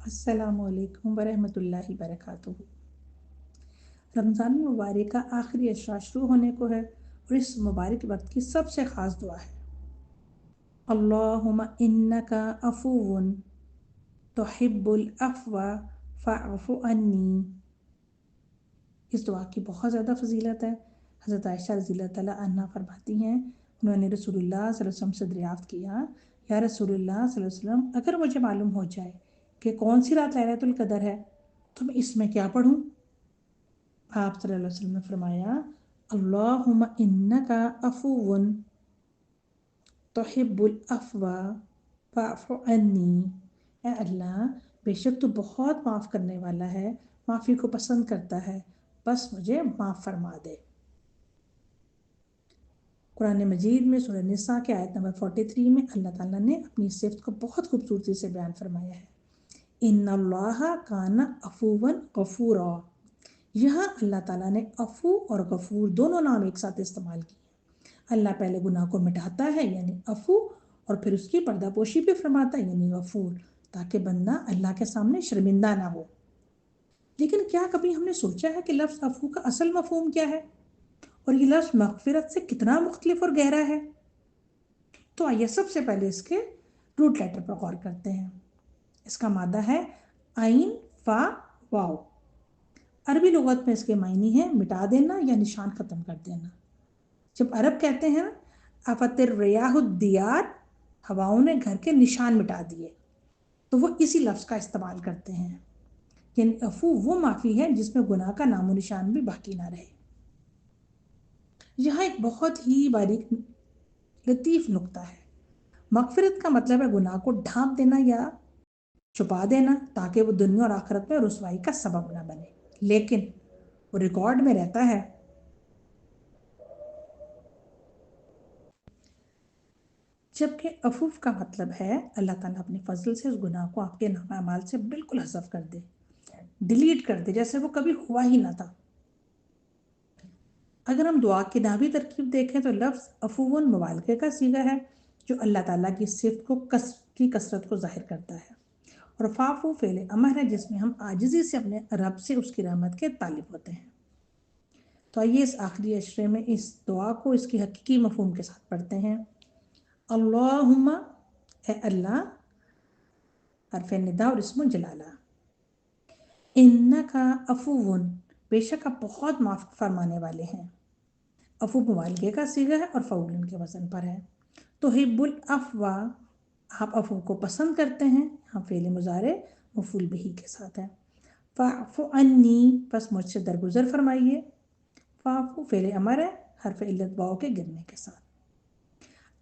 अस्सलामु अलैकुम वरहमतुल्लाहि वबरकातुहू। रमज़ान मुबारक का आखिरी अशरा शुरू होने को है और इस मुबारक वक्त की सबसे ख़ास दुआ है, अल्लाहुम्मा इन्नका अफ़ुव्वुन तुहिब्बुल अफ़्वा फ़अफ़ु अन्नी। इस दुआ की बहुत ज़्यादा फजीलत है। हज़रत आयशा रज़ियल्लाहु तआला अन्हा फरमाती हैं, उन्होंने रसूलुल्लाह सल्लल्लाहु अलैहि वसल्लम से दरियाफ़्त किया, या रसूलुल्लाह सल्लल्लाहु अलैहि वसल्लम, अगर मुझे मालूम हो जाए कि कौन सी रात लैलतुल क़द्र है तो मैं इसमें क्या पढ़ूँ? आप सल्लल्लाहु अलैहि वसल्लम ने फरमाया, अल्लाहुम्मा इन्नका अफ़ुव्वुन तुहिब्बुल अफ़्वा फ़अफ़ु अन्नी। ऐ अल्लाह, बेशक तू बहुत माफ़ करने वाला है, माफ़ी को पसंद करता है, बस मुझे माफ़ फरमा दे। कुरान मजीद में सूरह निसा के आयत नंबर 43 में अल्लाह ताला ने अपनी सिफ़त को बहुत खूबसूरती से बयान फरमाया है, इन्नल्लाहा काना अफ़ुव्वन गफ़ूरा। यहाँ अल्लाह ताला ने अफ़ू और गफ़ूर दोनों नाम एक साथ इस्तेमाल किए। अल्लाह पहले गुनाह को मिटाता है यानी अफ़ू, और फिर उसकी पर्दापोशी भी फरमाता है यानी गफ़ूर, ताकि बंदा अल्लाह के सामने शर्मिंदा ना हो। लेकिन क्या कभी हमने सोचा है कि लफ्ज़ अफ़ू का असल मफ़हूम क्या है और ये लफ्ज़ मग़फ़िरत से कितना मुख्तलिफ और गहरा है? तो आइए सबसे पहले इसके रूट लेटर पर गौर करते हैं। इसका मादा है आइन फ़ा वाव। अरबी लुगत में इसके मायने हैं मिटा देना या निशान ख़त्म कर देना। जब अरब कहते हैं अफतिर रियाहुद्दियार, हवाओं ने घर के निशान मिटा दिए, तो वो इसी लफ्ज़ का इस्तेमाल करते हैं। यानी अफू वो माफ़ी है जिसमें गुनाह का नामो निशान भी बाकी ना रहे। यहाँ एक बहुत ही बारीक लतीफ़ नुक्ता है। मग़फ़िरत का मतलब है गुनाह को ढांप देना या छुपा देना ताकि वो दुनिया और आखिरत में रुसवाई का सबब ना बने, लेकिन वो रिकॉर्ड में रहता है। जबकि अफूफ का मतलब है अल्लाह ताला अपने फजल से उस गुनाह को आपके नाम अमाल से बिल्कुल हज़फ कर दे, डिलीट कर दे, जैसे वो कभी हुआ ही ना था। अगर हम दुआ की नावी तरकीब देखें तो लफ्ज़ अफूवन मुबालगे का सीगा है जो अल्लाह ताला की सिफ़त को कसरत को ज़ाहिर करता है, और फ़ाफ़ू फ़ेल अमर है जिसमें हम आजिज़ी से अपने रब से उसकी रहमत के तालिब होते हैं। तो आइए इस आखिरी अशरे में इस दुआ को इसकी हकीकी मफ़हूम के साथ पढ़ते हैं। अल्लाहुम्मा, ए अल्लाह, हरफ़े निदा और इस्मुल जलाला, इन्नका अफुव्वुन, बेशक आप बहुत माफ़ फरमाने वाले हैं। अफू मुबालगे का सीगा है और फ़ऊलन के वज़न पर है। तुहिब्बुल अफ़वा, आप अफू को पसंद करते हैं, यहाँ फ़ेल मुज़ारे मफ़ूल बिही के साथ है। फ़अफ़ु अन्नी, बस मुझसे दरगुज़र फरमाइए। फ़अफ़ु फ़ेल अमर है हरफ़ इल्लत वाव के गिरने के साथ।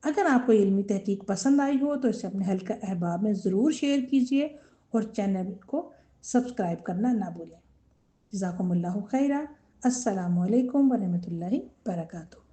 अगर आपको इल्मी तहकीक पसंद आई हो तो इसे अपने हल्का अहबाब में ज़रूर शेयर कीजिए और चैनल को सब्सक्राइब करना ना भूलें। जज़ाकुमुल्लाहु खैरा। अस्सलामु अलैकुम वरहमतुल्लाहि वबरकातुहू।